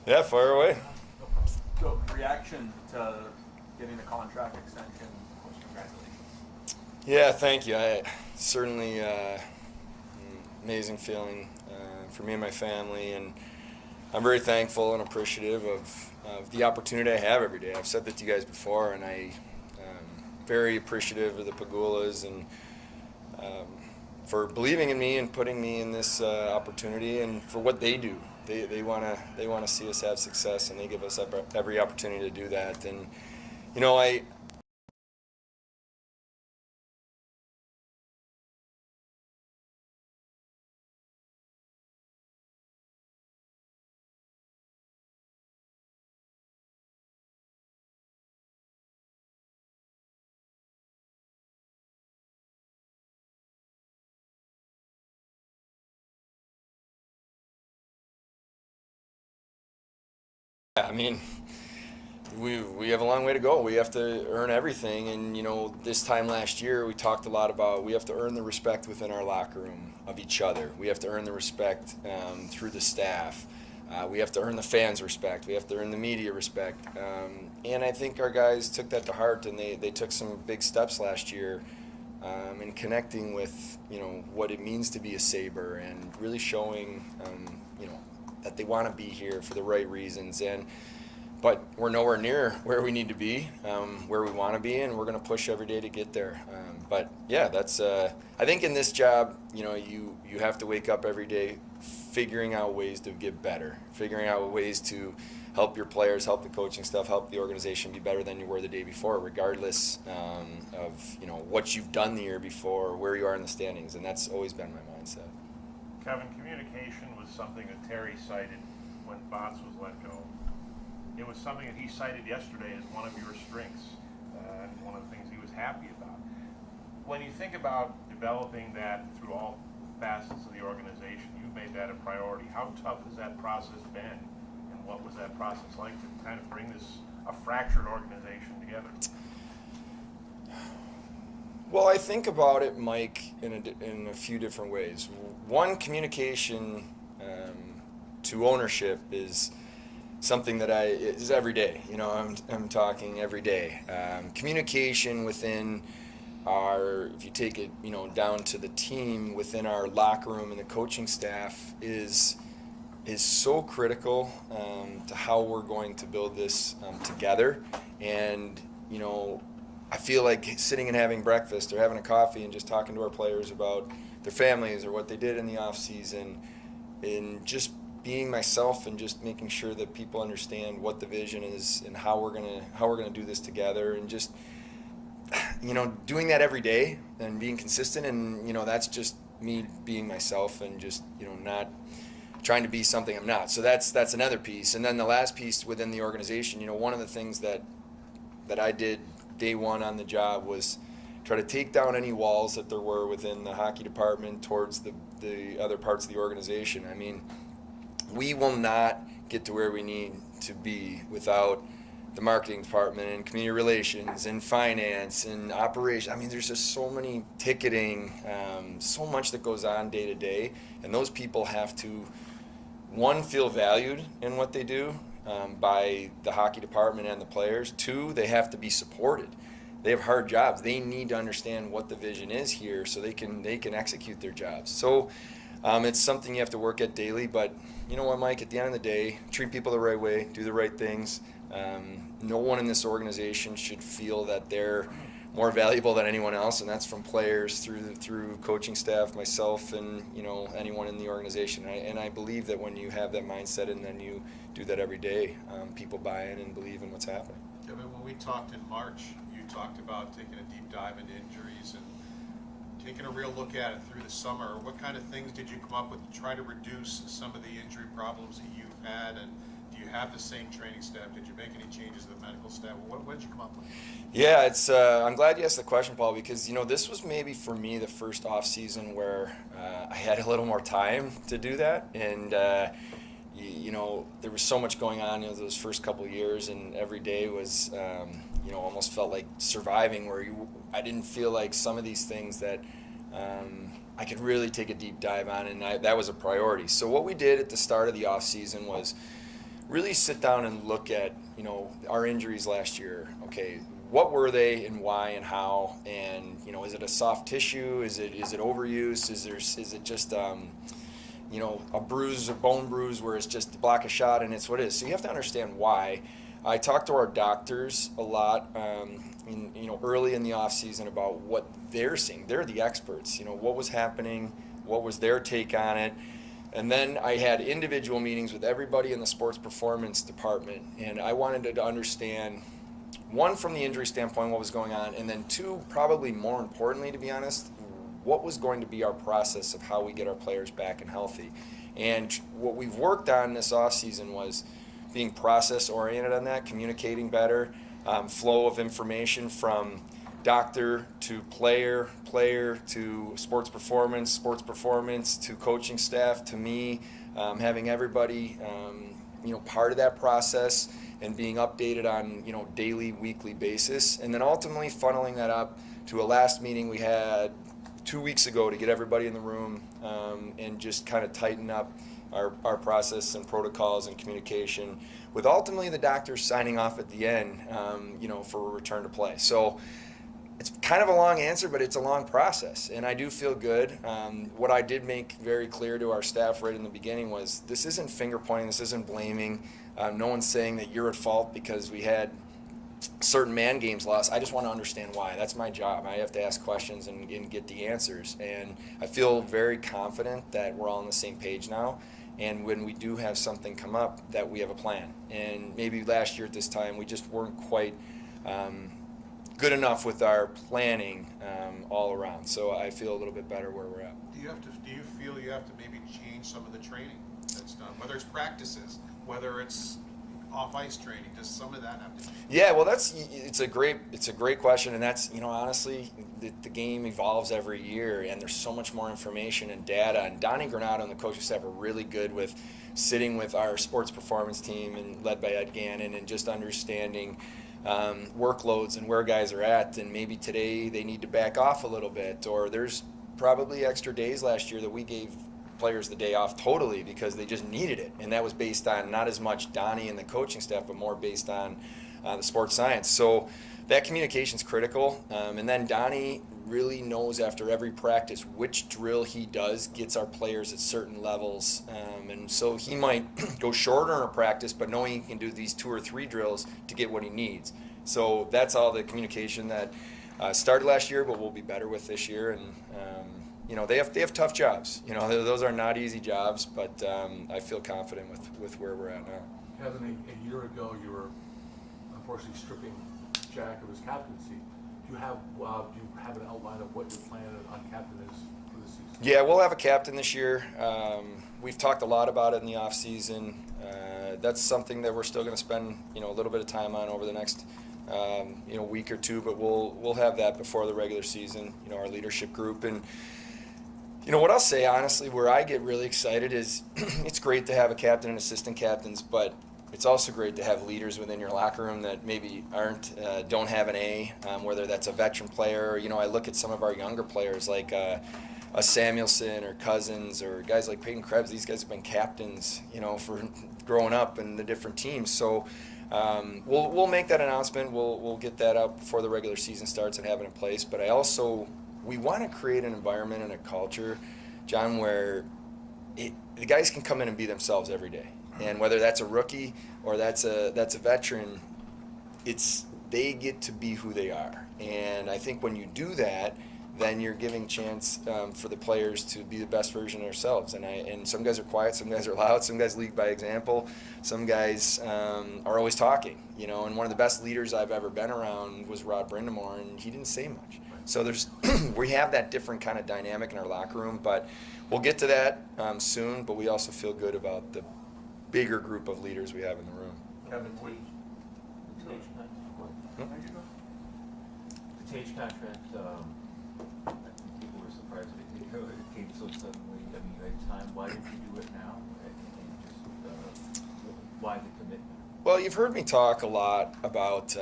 Yeah, fire away. So, reaction to getting the contract extension. Of course, congratulations. Yeah, thank you. I certainly amazing feeling for me and my family, and I'm very thankful and appreciative of the opportunity I have every day. I've said that to you guys before, and I'm very appreciative of the Pagulas and for believing in me and putting me in this opportunity, and for what they do. They wanna see us have success, and they give us every opportunity to do that. And I I mean, we have a long way to go. We have to earn everything, and this time last year we talked a lot about we have to earn the respect within our locker room of each other. We have to earn the respect through the staff. We have to earn the fans' respect. We have to earn the media respect. And I think our guys took that to heart, and they took some big steps last year in connecting with what it means to be a Sabre, and really showing that they want to be here for the right reasons. But we're nowhere near where we need to be, where we want to be, and we're going to push every day to get there. But yeah, that's I think in this job, you have to wake up every day figuring out ways to get better, figuring out ways to help your players, help the coaching staff, help the organization be better than you were the day before, regardless of what you've done the year before or where you are in the standings. And that's always been my mindset. Kevin, communication was something that Terry cited when Bots was let go. It was something that he cited yesterday as one of your strengths, and one of the things he was happy about. When you think about developing that through all facets of the organization, you've made that a priority. How tough has that process been, and what was that process like to kind of bring a fractured organization together? Well, I think about it, Mike, in a few different ways. One, communication to ownership is something that is every day. I'm talking every day. Communication within if you take it, down to the team, within our locker room and the coaching staff is so critical to how we're going to build this together. And I feel like sitting and having breakfast or having a coffee and just talking to our players about their families or what they did in the off season, and just being myself and just making sure that people understand what the vision is and how we're gonna do this together, and just doing that every day and being consistent. And that's just me being myself and just not trying to be something I'm not. So that's another piece. And then the last piece within the organization, one of the things that I did day one on the job was try to take down any walls that there were within the hockey department towards the other parts of the organization. I mean, we will not get to where we need to be without the marketing department and community relations and finance and operations. I mean, there's just so many ticketing, so much that goes on day to day, and those people have to, one, feel valued in what they do by the hockey department and the players. Two, they have to be supported. They have hard jobs. They need to understand what the vision is here so they can execute their jobs. So it's something you have to work at daily. But you know what, Mike? At the end of the day, treat people the right way, do the right things. No one in this organization should feel that they're more valuable than anyone else, and that's from players through coaching staff, myself, and anyone in the organization. And I believe that when you have that mindset and then you do that every day, people buy in and believe in what's happening. Kevin, when we talked in March, you talked about taking a deep dive into injuries and taking a real look at it through the summer. What kind of things did you come up with to try to reduce some of the injury problems that you've had? And do you have the same training staff? Did you make any changes to the medical staff? What did you come up with? Yeah, it's. I'm glad you asked the question, Paul, because this was maybe for me the first off season where I had a little more time to do that, and there was so much going on those first couple of years, and every day was almost felt like surviving, where I didn't feel like some of these things that I could really take a deep dive on, and that was a priority. So what we did at the start of the off season was really sit down and look at, our injuries last year. Okay, what were they and why and how? And, is it a soft tissue? Is it overuse? Is it just, a bruise, a bone bruise where it's just a block a shot and it's what it is? So you have to understand why. I talked to our doctors a lot, early in the off season about what they're seeing. They're the experts. What was happening, what was their take on it, and then I had individual meetings with everybody in the sports performance department, and I wanted to understand, one, from the injury standpoint, what was going on, and then two, probably more importantly, to be honest, what was going to be our process of how we get our players back and healthy. And what we've worked on this off season was being process oriented on that, communicating better, flow of information from doctor to player to sports performance to coaching staff to me, having everybody part of that process and being updated on daily, weekly basis, and then ultimately funneling that up to a last meeting we had 2 weeks ago to get everybody in the room and just kind of tighten up our process and protocols and communication, with ultimately the doctors signing off at the end, for a return to play. So it's kind of a long answer, but it's a long process, and I do feel good. What I did make very clear to our staff right in the beginning was this isn't finger pointing, this isn't blaming. No one's saying that you're at fault because we had certain man games lost. I just want to understand why. That's my job. I have to ask questions and get the answers, and I feel very confident that we're all on the same page now. And when we do have something come up, that we have a plan. And maybe last year at this time, we just weren't quite good enough with our planning all around. So I feel a little bit better where we're at. Do you feel you have to maybe change some of the training that's done, whether it's practices, whether it's off-ice training? Does some of that have to change? Yeah, well, it's a great question, and that's, honestly, the game evolves every year, and there's so much more information and data. And Donnie Granado and the coaching staff are really good with sitting with our sports performance team, and led by Ed Gannon, and just understanding workloads and where guys are at, and maybe today they need to back off a little bit, or there's probably extra days last year that we gave players the day off totally because they just needed it, and that was based on not as much Donnie and the coaching staff, but more based on the sports science. So that communication is critical, and then Donnie really knows after every practice which drill he does gets our players at certain levels, and so he might go shorter in a practice, but knowing he can do these 2 or 3 drills to get what he needs. So that's all the communication that started last year, but we'll be better with this year. And they have tough jobs. Those are not easy jobs, but I feel confident with where we're at now. Kevin, a year ago, you were unfortunately stripping Jack of his captaincy. Do you have an outline of what your plan on captain is for the season? Yeah, we'll have a captain this year. We've talked a lot about it in the off season. That's something that we're still going to spend a little bit of time on over the next week or two, but we'll have that before the regular season. Our leadership group. And what I'll say honestly, where I get really excited is it's great to have a captain and assistant captains, but it's also great to have leaders within your locker room that maybe don't have an A, whether that's a veteran player. I look at some of our younger players like a Samuelson or Cousins or guys like Peyton Krebs. These guys have been captains, for growing up in the different teams. So we'll make that announcement. We'll get that out before the regular season starts and have it in place. But we want to create an environment and a culture, John, where the guys can come in and be themselves every day. And whether that's a rookie or that's a veteran, they get to be who they are. And I think when you do that, then you're giving chance for the players to be the best version of themselves. And some guys are quiet, some guys are loud, some guys lead by example, some guys are always talking. And one of the best leaders I've ever been around was Rod Brindamore, and he didn't say much. So we have that different kind of dynamic in our locker room, but we'll get to that soon. But we also feel good about the bigger group of leaders we have in the room. Kevin, The Tage contract, I think people were surprised that it came so suddenly. I mean, you had time. Why did you do it now? And just why the commitment? Well, you've heard me talk a lot about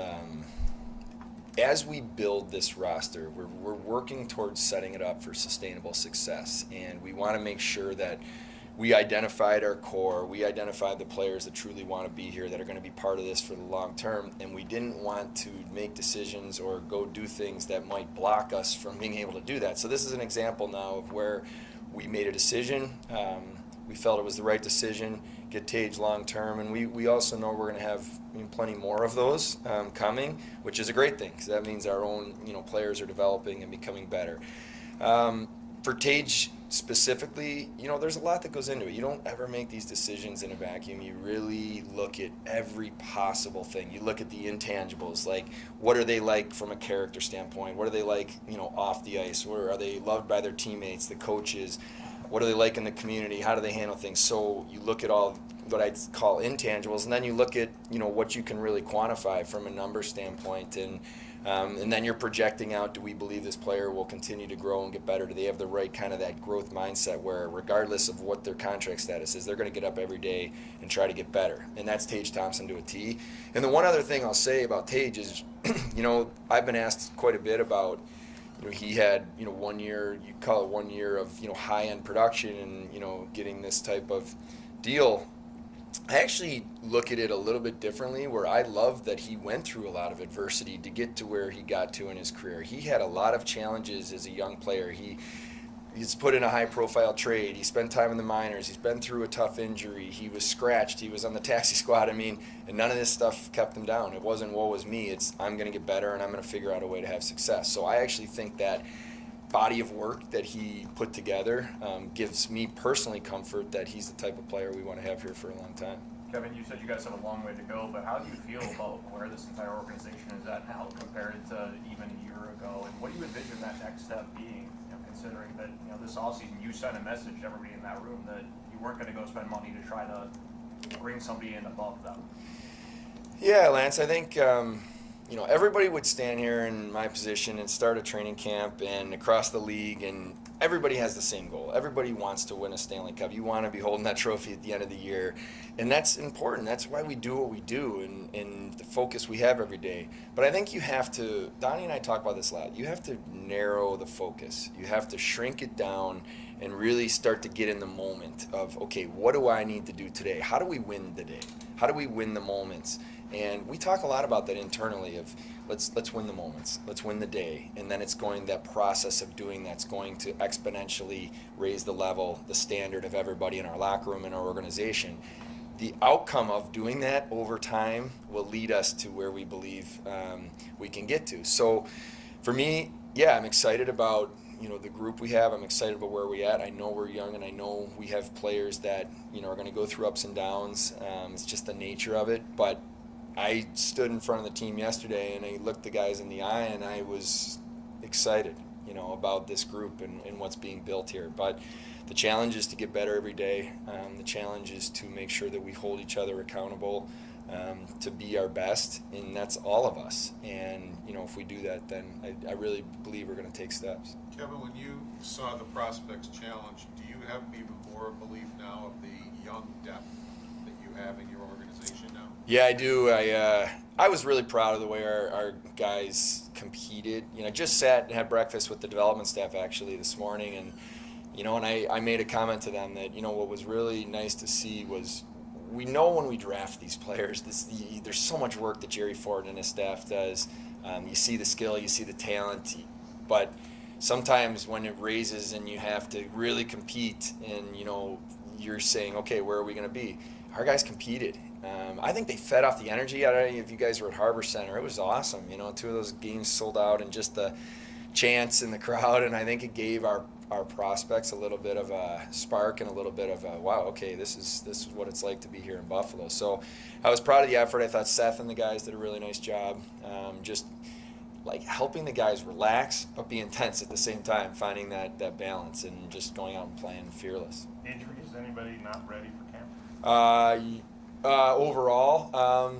as we build this roster, we're working towards setting it up for sustainable success, and we want to make sure that we identified our core. We identified the players that truly want to be here, that are going to be part of this for the long term, and we didn't want to make decisions or go do things that might block us from being able to do that. So this is an example now of where we made a decision. We felt it was the right decision, get Tage long term, and we also know we're going to have plenty more of those coming, which is a great thing because that means our own players are developing and becoming better. For Tage specifically, there's a lot that goes into it. You don't ever make these decisions in a vacuum. You really look at every possible thing. You look at the intangibles, like what are they like from a character standpoint? What are they like, off the ice? Where are they loved by their teammates, the coaches? What are they like in the community? How do they handle things? So you look at all what I'd call intangibles, and then you look at what you can really quantify from a number standpoint, and then you're projecting out, do we believe this player will continue to grow and get better? Do they have the right kind of that growth mindset where regardless of what their contract status is, they're going to get up every day and try to get better? And that's Tage Thompson to a T. And the one other thing I'll say about Tage is, I've been asked quite a bit about, he had, 1 year, you call it 1 year of, high-end production and, getting this type of deal. I actually look at it a little bit differently, where I love that he went through a lot of adversity to get to where he got to in his career. He had a lot of challenges as a young player. He's put in a high-profile trade. He spent time in the minors. He's been through a tough injury. He was scratched. He was on the taxi squad. And none of this stuff kept him down. It wasn't, woe is me. It's, I'm going to get better, and I'm going to figure out a way to have success. So I actually think that body of work that he put together gives me personally comfort that he's the type of player we want to have here for a long time. Kevin, you said you guys have a long way to go, but how do you feel about where this entire organization is at now compared to even a year ago? And what do you envision that next step being, considering that this offseason you sent a message to everybody in that room that you weren't going to go spend money to try to bring somebody in above them? Yeah, Lance, I think everybody would stand here in my position and start a training camp and across the league, and everybody has the same goal. Everybody wants to win a Stanley Cup. You want to be holding that trophy at the end of the year, and that's important. That's why we do what we do and the focus we have every day. But I think you have to, Donnie and I talk about this a lot, you have to narrow the focus. You have to shrink it down and really start to get in the moment of, okay, what do I need to do today? How do we win the day? How do we win the moments? And we talk a lot about that internally of let's win the moments, let's win the day, and then it's going, that process of doing that's going to exponentially raise the level, the standard of everybody in our locker room and our organization. The outcome of doing that over time will lead us to where we believe we can get to. So for me, yeah, I'm excited about the group we have. I'm excited about where we're at. I know we're young, and I know we have players that are going to go through ups and downs. It's just the nature of it, but I stood in front of the team yesterday and I looked the guys in the eye and I was excited, about this group and what's being built here. But the challenge is to get better every day. The challenge is to make sure that we hold each other accountable to be our best, and that's all of us. And, if we do that, then I really believe we're going to take steps. Kevin, when you saw the prospects challenge, do you have even more belief now of the young depth that you have in your organization now? Yeah, I do. I was really proud of the way our guys competed. Just sat and had breakfast with the development staff actually this morning, and and I made a comment to them that what was really nice to see was, we know when we draft these players, there's so much work that Jerry Ford and his staff does. You see the skill, you see the talent, but sometimes when it raises and you have to really compete, and you're saying, okay, where are we going to be? Our guys competed. I think they fed off the energy. I don't know if you guys were at Harbor Center. It was awesome. 2 of those games sold out, and just the chants in the crowd. And I think it gave our prospects a little bit of a spark and a little bit of a, wow, okay, this is what it's like to be here in Buffalo. So I was proud of the effort. I thought Seth and the guys did a really nice job. Just like helping the guys relax but be intense at the same time, finding that balance and just going out and playing fearless. Injuries? Anybody not ready for camp? Overall,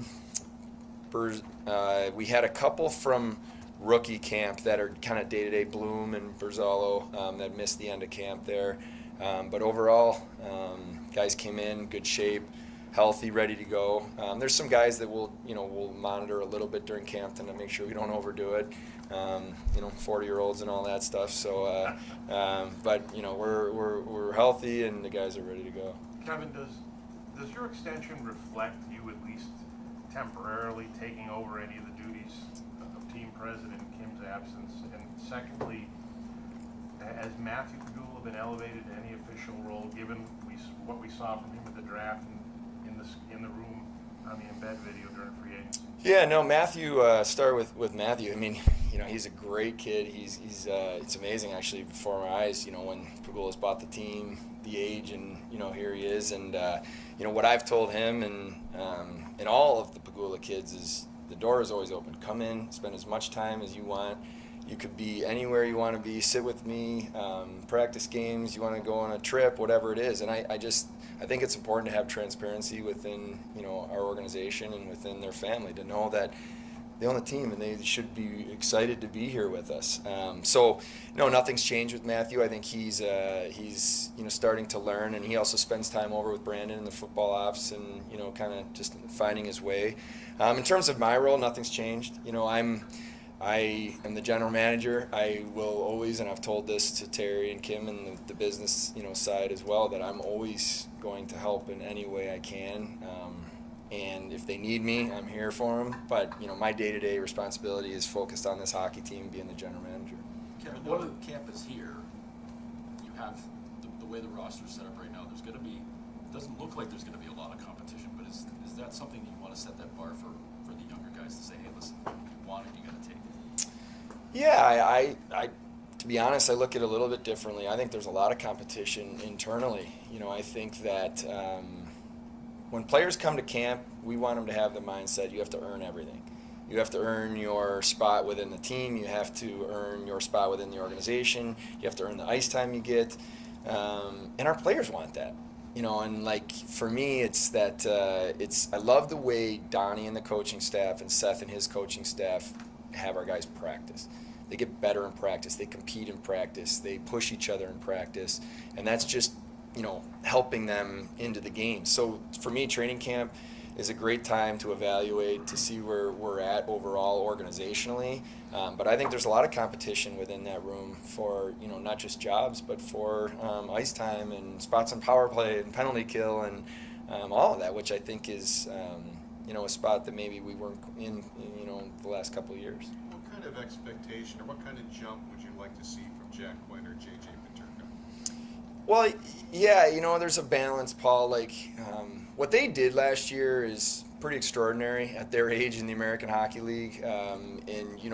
we had a couple from rookie camp that are kind of day-to-day, Bloom and Berzalo, that missed the end of camp there. But overall, guys came in good shape. healthy, ready to go. There's some guys that we'll monitor a little bit during camp to make sure we don't overdo it. 40-year-olds and all that stuff. So, but we're healthy and the guys are ready to go. Kevin, does your extension reflect you at least temporarily taking over any of the duties of team president in Kim's absence? And secondly, has Matthew Pagula been elevated to any official role, given what we saw from him at the draft and in the room on the embed video during free agency? Yeah, no, Matthew, start with Matthew. I mean, he's a great kid. He's it's amazing actually before my eyes, when Pagula's bought the team, the age, and here he is. And what I've told him and all of the Pagula kids is the door is always open. Come in, spend as much time as you want. You could be anywhere you want to be. Sit with me, practice games. You want to go on a trip, whatever it is. And I think it's important to have transparency within our organization and within their family to know that they own the team and they should be excited to be here with us. So no, nothing's changed with Matthew. I think he's starting to learn, and he also spends time over with Brandon in the football office and kind of just finding his way. In terms of my role, nothing's changed. I am the general manager. I will always, and I've told this to Terry and Kim and the business side as well, that I'm always going to help in any way I can. And if they need me, I'm here for them. But my day-to-day responsibility is focused on this hockey team, being the general manager. Kevin, now that camp is here, you have the way the roster is set up right now. There's going to be, it doesn't look like there's going to be a lot of competition, but is that something that you want to set that bar for the younger guys to say, hey, listen, you want it, you got to take it? Yeah, I to be honest, I look at it a little bit differently. I think there's a lot of competition internally. I think that when players come to camp, we want them to have the mindset you have to earn everything. You have to earn your spot within the team. You have to earn your spot within the organization. You have to earn the ice time you get. And our players want that. And for me, it's that I love the way Donnie and the coaching staff and Seth and his coaching staff have our guys practice. They get better in practice. They compete in practice. They push each other in practice. And that's just, helping them into the game. So for me, training camp is a great time to evaluate, to see where we're at overall organizationally. But I think there's a lot of competition within that room for, not just jobs, but for ice time and spots on power play and penalty kill and all of that, which I think is, a spot that maybe we weren't in, the last couple of years. What kind of expectation or what kind of jump would you like to see from Jack Quinn or J.J. Paterka? Well, yeah, there's a balance, Paul. What they did last year is pretty extraordinary at their age in the American Hockey League.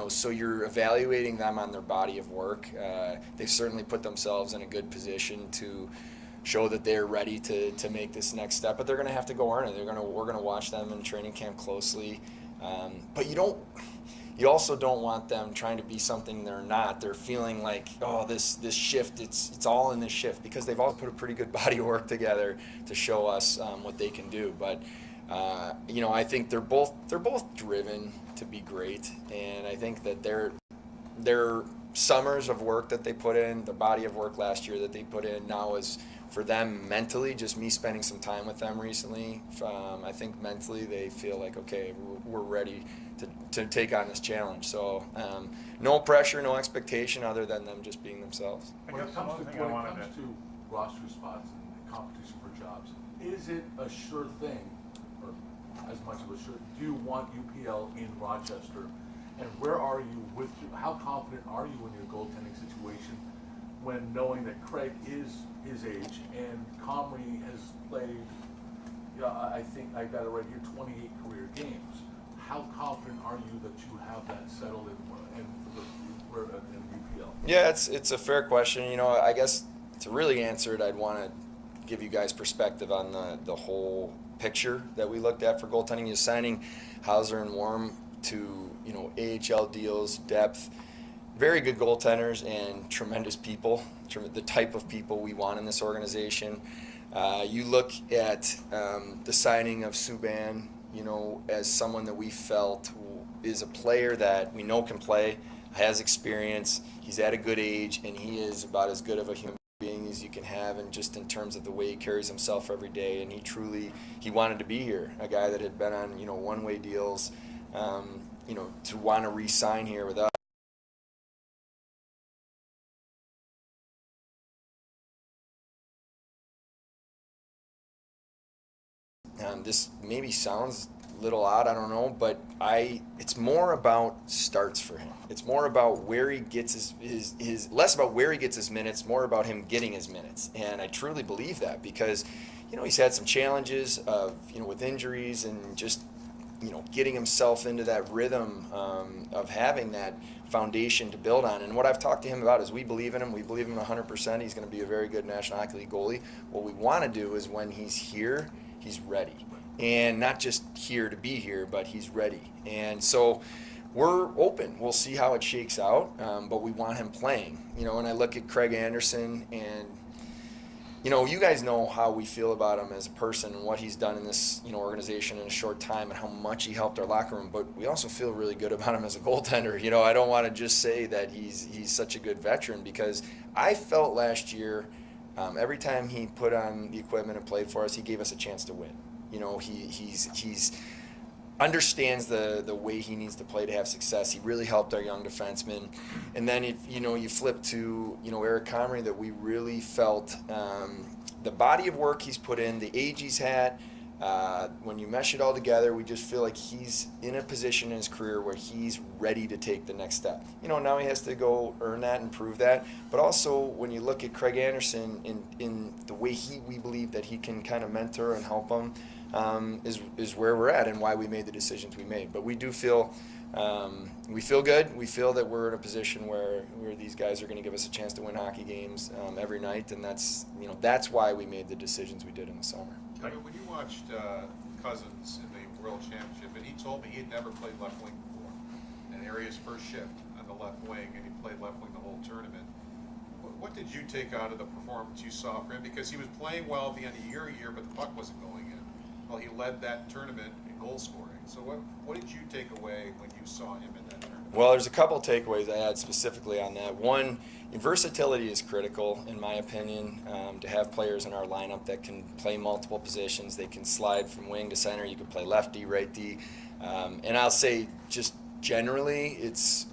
So you're evaluating them on their body of work. They've certainly put themselves in a good position to show that they're ready to make this next step, but they're going to have to go earn it. We're going to watch them in training camp closely. But you also don't want them trying to be something they're not. They're feeling like, oh, this shift, it's all in this shift, because they've all put a pretty good body of work together to show us what they can do. But I think they're both driven to be great, and I think that their summers of work that they put in, the body of work last year that they put in, now is for them mentally, just me spending some time with them recently, I think mentally they feel like, okay, we're ready to take on this challenge. So no pressure, no expectation other than them just being themselves. When it comes to roster spots and competition for jobs, is it a sure thing, or as much of a sure, do you want UPL in Rochester? And where are you how confident are you in your goaltending situation when knowing that Craig is his age and Comrie has played, I think I got it right here, 28 career games? How confident are you that you have that settled in UPL? Yeah, it's a fair question. I guess to really answer it, I'd want to give you guys perspective on the whole picture that we looked at for goaltending. You're signing Hauser and Worm to AHL deals, depth, very good goaltenders and tremendous people, the type of people we want in this organization. You look at the signing of Subban, as someone that we felt is a player that we know can play, has experience, he's at a good age, and he is about as good of a human being opportunities you can have, and just in terms of the way he carries himself every day. And he wanted to be here, a guy that had been on, one-way deals, to want to re-sign here with us. This maybe sounds a little odd, I don't know, but it's more about starts for him. It's more about where he gets his less about where he gets his minutes, more about him getting his minutes. And I truly believe that, because, he's had some challenges of, with injuries and just, getting himself into that rhythm of having that foundation to build on. And what I've talked to him about is we believe in him. We believe in him 100%. He's going to be a very good National Hockey League goalie. What we want to do is when he's here, he's ready. And not just here to be here, but he's ready. And so we're open. We'll see how it shakes out, but we want him playing. And I look at Craig Anderson, and, you guys know how we feel about him as a person and what he's done in this, organization in a short time and how much he helped our locker room. But we also feel really good about him as a goaltender. I don't want to just say that he's such a good veteran, because I felt last year, every time he put on the equipment and played for us, he gave us a chance to win. He's understands the way he needs to play to have success. He really helped our young defensemen. And then if you flip to Eric Comrie, that we really felt the body of work he's put in, the age he's had. When you mesh it all together, we just feel like he's in a position in his career where he's ready to take the next step. Now he has to go earn that and prove that. But also, when you look at Craig Anderson in the way we believe that he can kind of mentor and help him, is where we're at and why we made the decisions we made. But we do feel we feel good. We feel that we're in a position where these guys are going to give us a chance to win hockey games every night, and that's why we made the decisions we did in the summer. Kevin, when you watched Cousins in the World Championship, and he told me he had never played left wing before, and Aria's first shift on the left wing, and he played left wing the whole tournament. What did you take out of the performance you saw from him? Because he was playing well at the end of year, but the puck wasn't going in. Well, he led that tournament in goal scoring. So what did you take away when you saw him in that tournament? Well, there's a couple takeaways I had specifically on that. One, versatility is critical, in my opinion, to have players in our lineup that can play multiple positions. They can slide from wing to center. You can play lefty, righty. And I'll say just generally, it's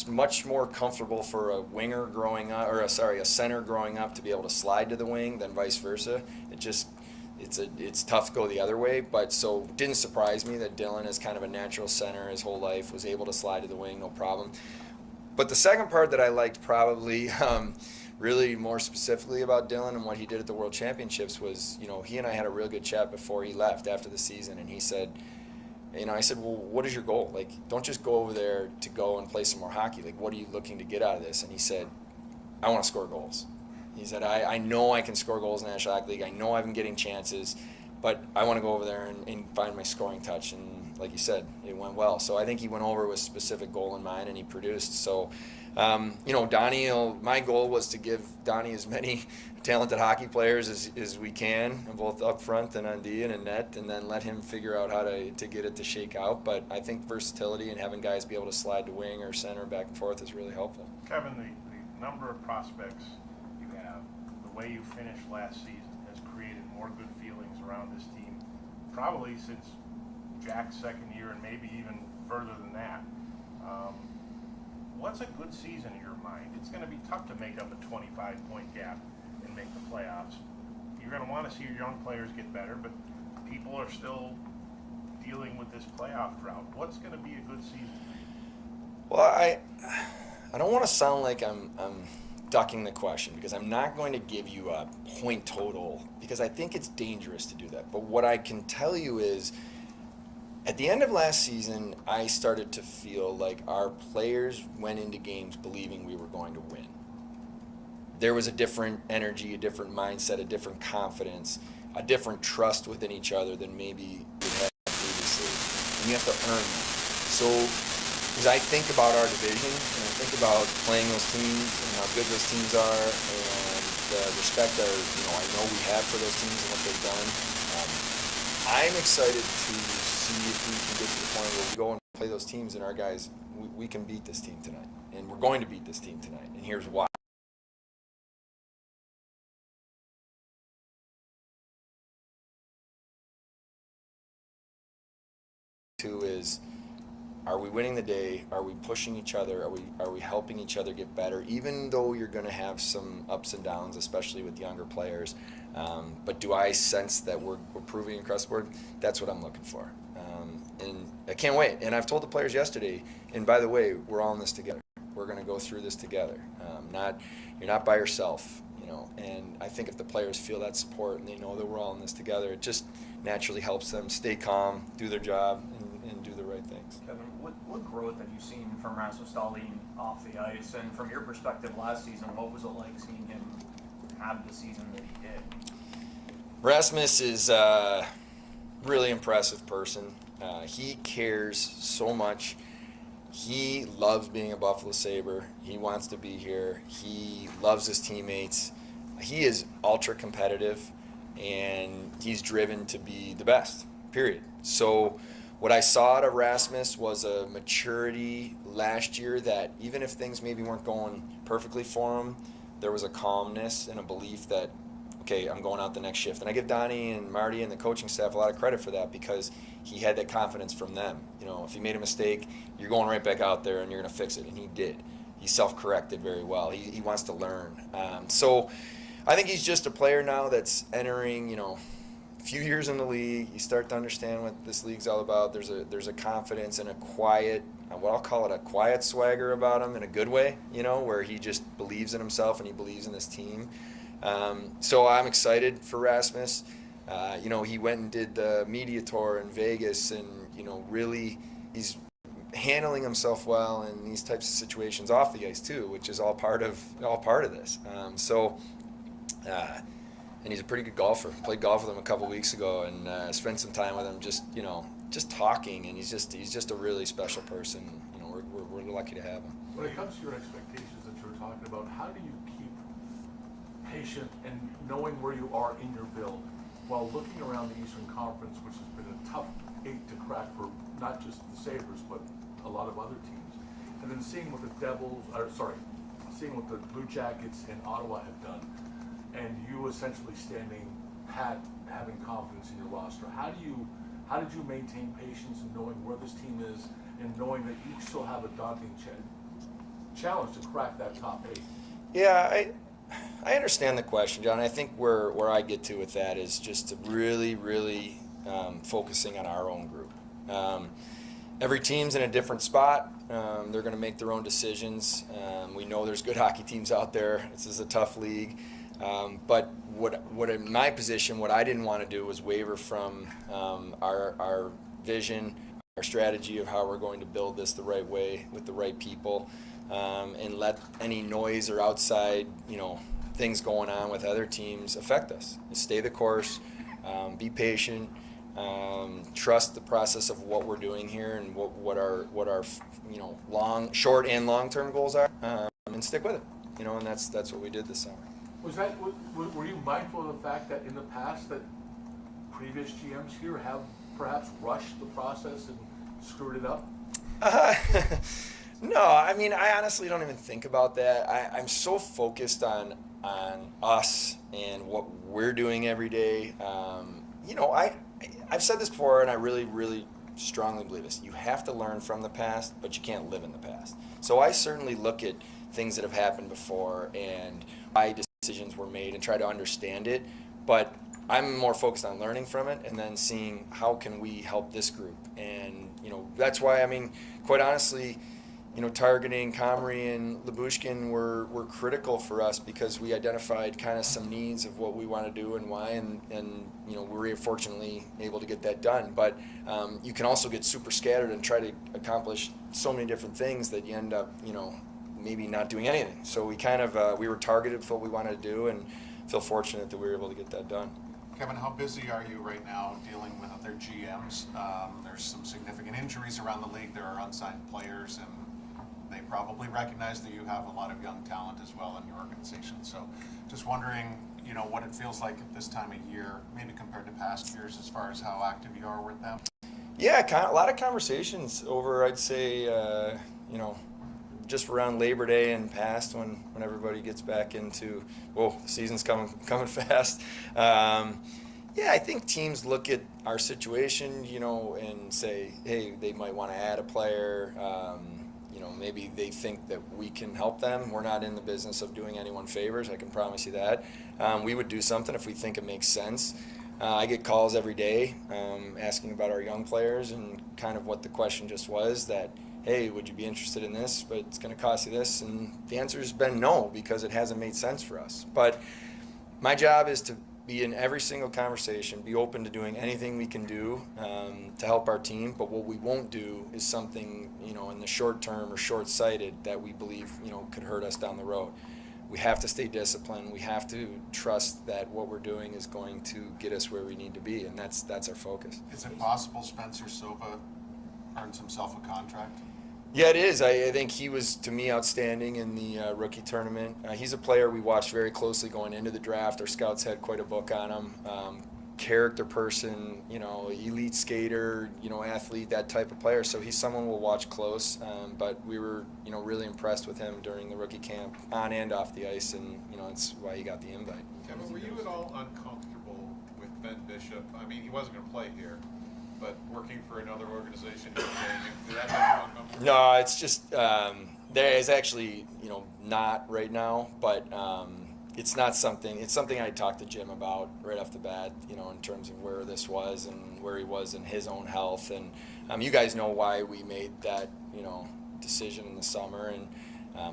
much more comfortable for a winger growing up, a center growing up to be able to slide to the wing than vice versa. It's tough to go the other way, but so it didn't surprise me that Dylan is kind of a natural center his whole life, was able to slide to the wing, no problem. But the second part that I liked probably really more specifically about Dylan and what he did at the World Championships was, he and I had a real good chat before he left after the season, and he said, I said, well, what is your goal? Like, don't just go over there to go and play some more hockey. Like, what are you looking to get out of this? And he said, I want to score goals. He said, I know I can score goals in the National Hockey League. I know I've been getting chances, but I want to go over there and find my scoring touch. And like you said, it went well. So I think he went over with a specific goal in mind, and he produced. So, Donnie, my goal was to give Donnie as many talented hockey players as we can, both up front and on D and in net, and then let him figure out how to get it to shake out. But I think versatility and having guys be able to slide to wing or center back and forth is really helpful. Kevin, the number of prospects you have, the way you finished last season has created more good feelings around this team, probably since Jack's second year and maybe even further than that. What's a good season in your mind? It's going to be tough to make up a 25-point gap and make the playoffs. You're going to want to see your young players get better, but people are still dealing with this playoff drought. What's going to be a good season? Well, I don't want to sound like I'm ducking the question, because I'm not going to give you a point total, because I think it's dangerous to do that. But what I can tell you is, at the end of last season, I started to feel like our players went into games believing we were going to win. There was a different energy, a different mindset, a different confidence, a different trust within each other than maybe we had previously. And you have to earn that. So, as I think about our division, and I think about playing those teams and how good those teams are, and the respect that I know we have for those teams and what they've done, I'm excited to see if we can get to the point where we go and play those teams and our guys, we can beat this team tonight. And we're going to beat this team tonight. And here's why. to is, are we winning the day? Are we pushing each other? Are we helping each other get better? Even though you're going to have some ups and downs, especially with younger players. But do I sense that we're proving across the board? That's what I'm looking for. And I can't wait. And I've told the players yesterday, and by the way, we're all in this together. We're going to go through this together. You're not by yourself, you know. And I think if the players feel that support and they know that we're all in this together, it just naturally helps them stay calm, do their job, and do the right things. Kevin, what growth have you seen from Rasmus Dahlin off the ice? And from your perspective last season, what was it like seeing him have the season that he did? Rasmus is a really impressive person. He cares so much. He loves being a Buffalo Sabre. He wants to be here. He loves his teammates. He is ultra competitive, and he's driven to be the best, period. So what I saw out of Rasmus was a maturity last year that even if things maybe weren't going perfectly for him, there was a calmness and a belief that, okay, I'm going out the next shift. And I give Donnie and Marty and the coaching staff a lot of credit for that, because he had that confidence from them. You know, if he made a mistake, you're going right back out there and you're going to fix it. And he did. He self-corrected very well. He wants to learn. So I think he's just a player now that's entering, you know, a few years in the league. You start to understand what this league's all about. There's a confidence and a quiet, what I'll call it, a quiet swagger about him in a good way, you know, where he just believes in himself and he believes in his team. So I'm excited for Rasmus. You know, he went and did the media tour in Vegas, and, you know, really he's handling himself well in these types of situations off the ice too, which is all part of this. And he's a pretty good golfer. Played golf with him a couple weeks ago, and spent some time with him, just talking. And he's just a really special person. You know, we're lucky to have him. When it comes to your expectations that you were talking about, how do you keep patient and knowing where you are in your build while looking around the Eastern Conference, which has been a tough 8 to crack for not just the Sabres but a lot of other teams, and then seeing what seeing what the Blue Jackets in Ottawa have done, and you essentially standing pat, having confidence in your roster. How did you maintain patience in knowing where this team is and knowing that you still have a daunting challenge to crack that top 8? Yeah, I understand the question, John. I think where I get to with that is just to really, really focusing on our own group. Every team's in a different spot. They're going to make their own decisions. We know there's good hockey teams out there. This is a tough league. But what in my position, what I didn't want to do was waver from our vision, our strategy of how we're going to build this the right way with the right people, and let any noise or outside, you know, things going on with other teams affect us. Stay the course, be patient, trust the process of what we're doing here and what our you know, short and long term goals are, and stick with it. You know, and that's what we did this summer. Were you mindful of the fact that in the past that previous GMs here have perhaps rushed the process and screwed it up? No, I mean, I honestly don't even think about that. I'm so focused on us and what we're doing every day. You know, I've said this before, and I really, really strongly believe this. You have to learn from the past, but you can't live in the past. So I certainly look at things that have happened before and why decisions were made and try to understand it. But I'm more focused on learning from it and then seeing how can we help this group. And, you know, that's why, I mean, quite honestly, you know, targeting Comrie and Lyubushkin were critical for us because we identified kind of some needs of what we want to do and why, and you know, we were fortunately able to get that done. But you can also get super scattered and try to accomplish so many different things that you end up, you know, maybe not doing anything. So we kind of we were targeted for what we wanted to do, and feel fortunate that we were able to get that done. Kevin, how busy are you right now dealing with other GMs? There's some significant injuries around the league. There are unsigned players, and they probably recognize that you have a lot of young talent as well in your organization. So just wondering, you know, what it feels like at this time of year, maybe compared to past years, as far as how active you are with them. Yeah, a lot of conversations over, I'd say, you know, just around Labor Day and past when everybody gets back into, whoa, the season's coming fast. Yeah, I think teams look at our situation, you know, and say, hey, they might want to add a player. You know, maybe they think that we can help them. We're not in the business of doing anyone favors. I can promise you that. We would do something if we think it makes sense. I get calls every day asking about our young players and kind of what the question just was, that, hey, would you be interested in this, but it's going to cost you this? And the answer has been no, because it hasn't made sense for us. But my job is to be in every single conversation, be open to doing anything we can do to help our team. But what we won't do is something, you know, in the short term or short-sighted that we believe, you know, could hurt us down the road. We have to stay disciplined. We have to trust that what we're doing is going to get us where we need to be, and that's our focus. Is it possible Spencer Sova earns himself a contract? Yeah, it is. I think he was, to me, outstanding in the rookie tournament. He's a player we watched very closely going into the draft. Our scouts had quite a book on him. Character person, you know, elite skater, you know, athlete, that type of player. So he's someone we'll watch close. But we were, you know, really impressed with him during the rookie camp, on and off the ice, and, you know, that's why he got the invite. Kevin, were you at all uncomfortable with Ben Bishop? I mean, he wasn't going to play here, but working for another organization, did that make you uncomfortable? No, it's just there is actually, you know, not right now, but it's not something. It's something I talked to Jim about right off the bat, you know, in terms of where this was and where he was in his own health, and you guys know why we made that, you know, decision in the summer, and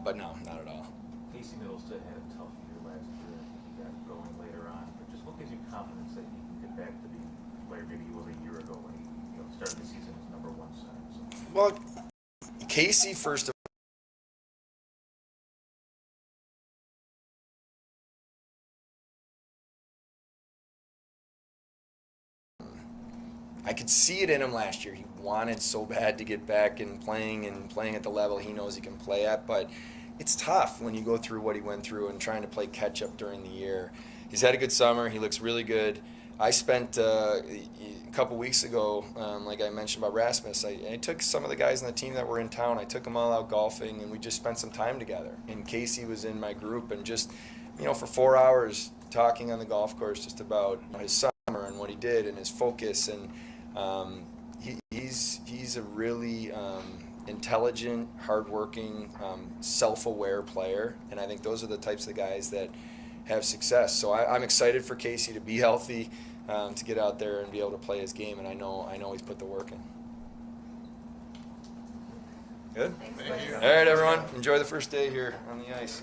but no, not at all. Casey Middleton had a tough year last year. He got going later on, but just what gives you confidence that he can get back to being the player maybe he was a year ago when he, you know, started the season as number one center? So. Well, Casey, first of I could see it in him last year. He wanted so bad to get back and playing at the level he knows he can play at, but it's tough when you go through what he went through and trying to play catch up during the year. He's had a good summer. He looks really good. I spent a couple weeks ago, like I mentioned about Rasmus, I took some of the guys on the team that were in town. I took them all out golfing, and we just spent some time together. And Casey was in my group, and just, you know, for 4 hours talking on the golf course just about, you know, his summer and what he did and his focus. And he's a really intelligent, hardworking, self-aware player, and I think those are the types of guys that have success. So I'm excited for Casey to be healthy, to get out there and be able to play his game, and I know he's put the work in. Good? Thank you. All right, everyone, enjoy the first day here on the ice.